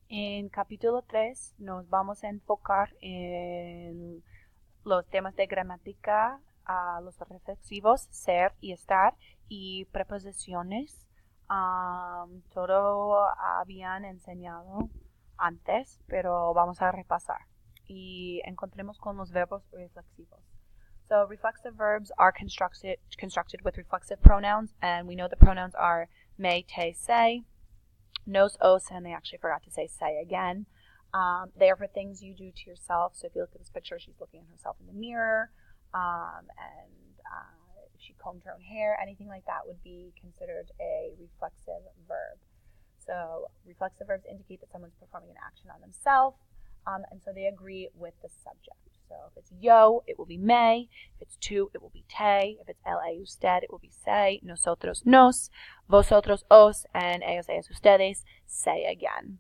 En capítulo 3 nos vamos a enfocar en los temas de gramática, los reflexivos, ser y estar, y preposiciones. Todo habían enseñado antes, pero vamos a repasar. Y encontremos con los verbos reflexivos. So reflexive verbs are constructed with reflexive pronouns, and we know the pronouns are me, te, say, nos, os, and they actually forgot to say again. They are for things you do to yourself. So if you look at this picture, she's looking at herself in the mirror, and if she combed her own hair, anything like that would be considered a reflexive verb. So reflexive verbs indicate that someone's performing an action on themselves, and so they agree with the subject. So if it's yo, it will be me. If it's tú, it will be te. If it's él, usted, it will be se. Nosotros, nos. Vosotros, os. And ellos, ellas, ustedes, say again.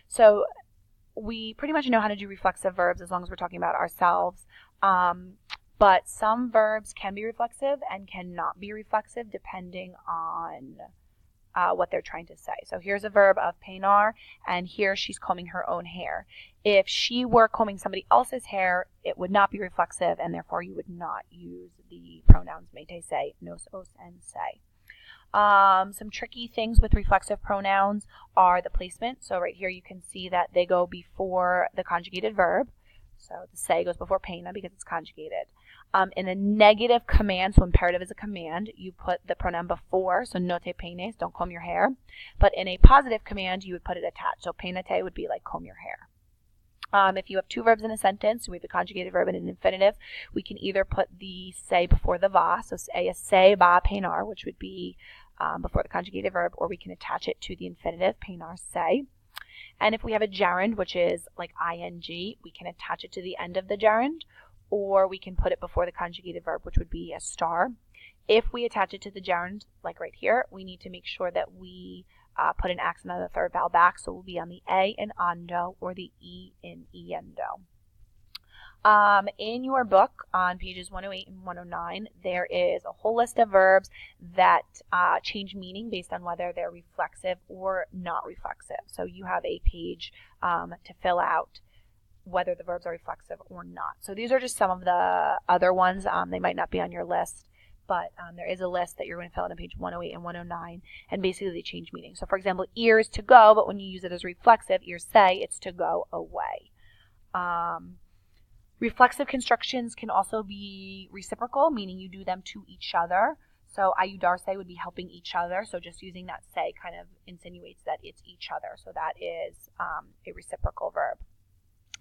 So we pretty much know how to do reflexive verbs as long as we're talking about ourselves. But some verbs can be reflexive and cannot be reflexive depending on what they're trying to say. So here's a verb of peinar, and here she's combing her own hair. If she were combing somebody else's hair, it would not be reflexive, and therefore you would not use the pronouns me, te, say, nos, os, and say. Some tricky things with reflexive pronouns are the placement. So right here you can see that they go before the conjugated verb. So the say goes before peina because it's conjugated. In a negative command, so imperative is a command, you put the pronoun before, so no te peines, don't comb your hair. But in a positive command, you would put it attached. So peinate would be like comb your hair. If you have two verbs in a sentence, we have a conjugated verb and an infinitive, we can either put the say before the va, so say va peinar, which would be before the conjugated verb, or we can attach it to the infinitive, peinar say. And if we have a gerund, which is like ing, we can attach it to the end of the gerund, or we can put it before the conjugated verb, which would be a star. If we attach it to the gerund, like right here, we need to make sure that we put an accent on the third vowel back, so we'll be on the A in ando or the E in iendo. In your book on pages 108 and 109, there is a whole list of verbs that change meaning based on whether they're reflexive or not reflexive. So you have a page to fill out whether the verbs are reflexive or not. So these are just some of the other ones. They might not be on your list, but there is a list that you're going to fill out on page 108 and 109, and basically they change meaning. So for example, ear is to go, but when you use it as reflexive, ear say, it's to go away. Reflexive constructions can also be reciprocal, meaning you do them to each other. So ayudarse would be helping each other. So just using that say kind of insinuates that it's each other. So that is a reciprocal verb.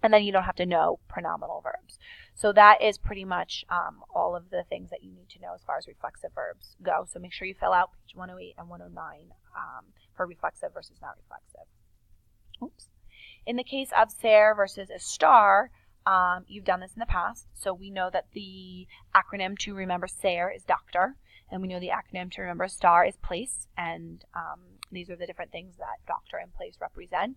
And then you don't have to know pronominal verbs. So that is pretty much all of the things that you need to know as far as reflexive verbs go. So make sure you fill out page 108 and 109 for reflexive versus not reflexive. Oops. In the case of ser versus a star, you've done this in the past, so we know that the acronym to remember ser is doctor, and we know the acronym to remember star is place, and these are the different things that doctor and place represent.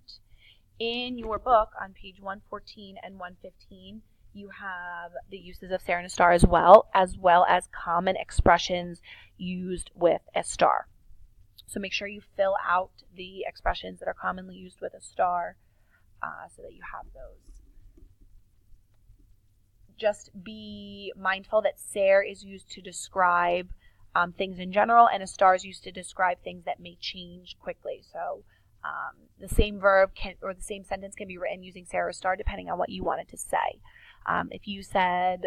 In your book on page 114 and 115, you have the uses of ser and a star as well as common expressions used with a star. So make sure you fill out the expressions that are commonly used with a star so that you have those. Just be mindful that ser is used to describe things in general, and a star is used to describe things that may change quickly. So the same verb or the same sentence can be written using ser or star depending on what you wanted to say. If you said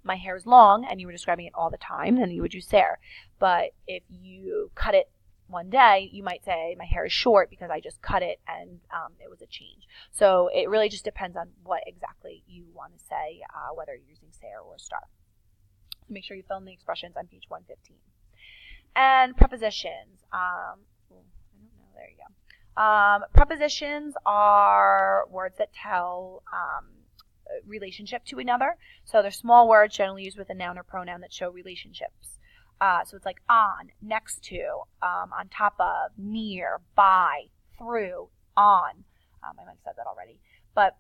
my hair is long and you were describing it all the time, then you would use ser. But if you cut it one day, you might say my hair is short because I just cut it and it was a change. So it really just depends on what exactly you want to say, whether you're using ser or star. So make sure you fill in the expressions on page 115. And prepositions. There you go. Prepositions are words that tell relationship to another. So they're small words generally used with a noun or pronoun that show relationships. So it's like on, next to, on top of, near, by, through, on. I might have said that already. But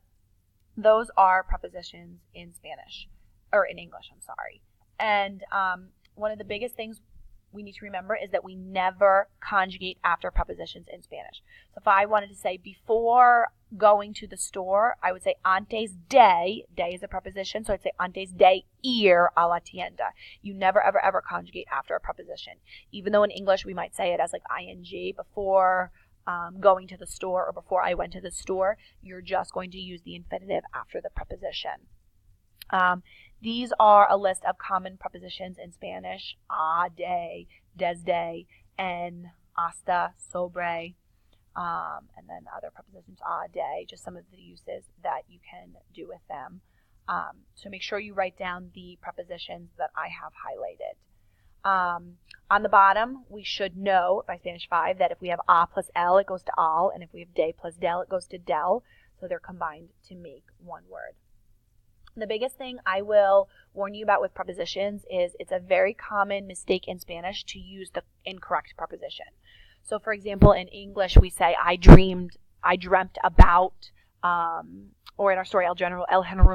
those are prepositions in Spanish, or in English, I'm sorry. And one of the biggest things we need to remember is that we never conjugate after prepositions in Spanish. So if I wanted to say before going to the store, I would say antes de is a preposition, so I'd say antes de ir a la tienda. You never, ever, ever conjugate after a preposition. Even though in English we might say it as like ing, before going to the store or before I went to the store, you're just going to use the infinitive after the preposition. These are a list of common prepositions in Spanish: a, de, desde, en, hasta, sobre, and then other prepositions: a, de, just some of the uses that you can do with them. So make sure you write down the prepositions that I have highlighted. On the bottom, we should know by Spanish 5 that if we have a plus el, it goes to al, and if we have de plus del, it goes to del. So they're combined to make one word. The biggest thing I will warn you about with prepositions is it's a very common mistake in Spanish to use the incorrect preposition. So for example, in English, we say, I dreamt about, or in our story, El General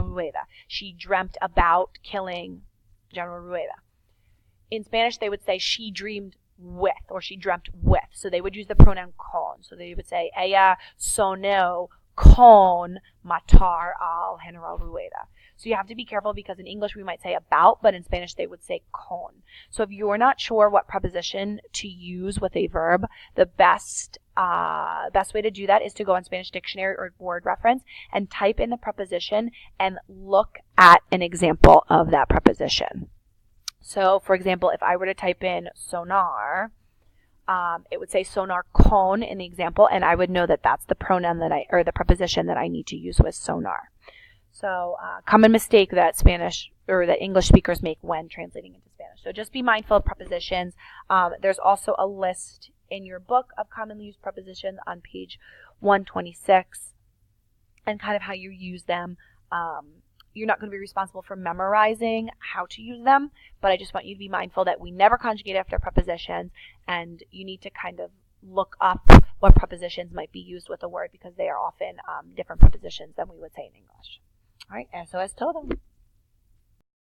Rueda. She dreamt about killing General Rueda. In Spanish, they would say she dreamed with, or she dreamt with. So they would use the pronoun con. So they would say, ella soñó con matar al General Rueda. So you have to be careful because in English we might say about, but in Spanish they would say con. So if you're not sure what preposition to use with a verb, the best way to do that is to go on Spanish Dictionary or Word Reference and type in the preposition and look at an example of that preposition. So for example, if I were to type in sonar, it would say sonar con in the example, and I would know that that's the pronoun or the preposition that I need to use with sonar. So common mistake that Spanish or that English speakers make when translating into Spanish. So just be mindful of prepositions. There's also a list in your book of commonly used prepositions on page 126 and kind of how you use them. You're not going to be responsible for memorizing how to use them, but I just want you to be mindful that we never conjugate after prepositions, and you need to kind of look up what prepositions might be used with a word because they are often different prepositions than we would say in English. All right, eso es todo.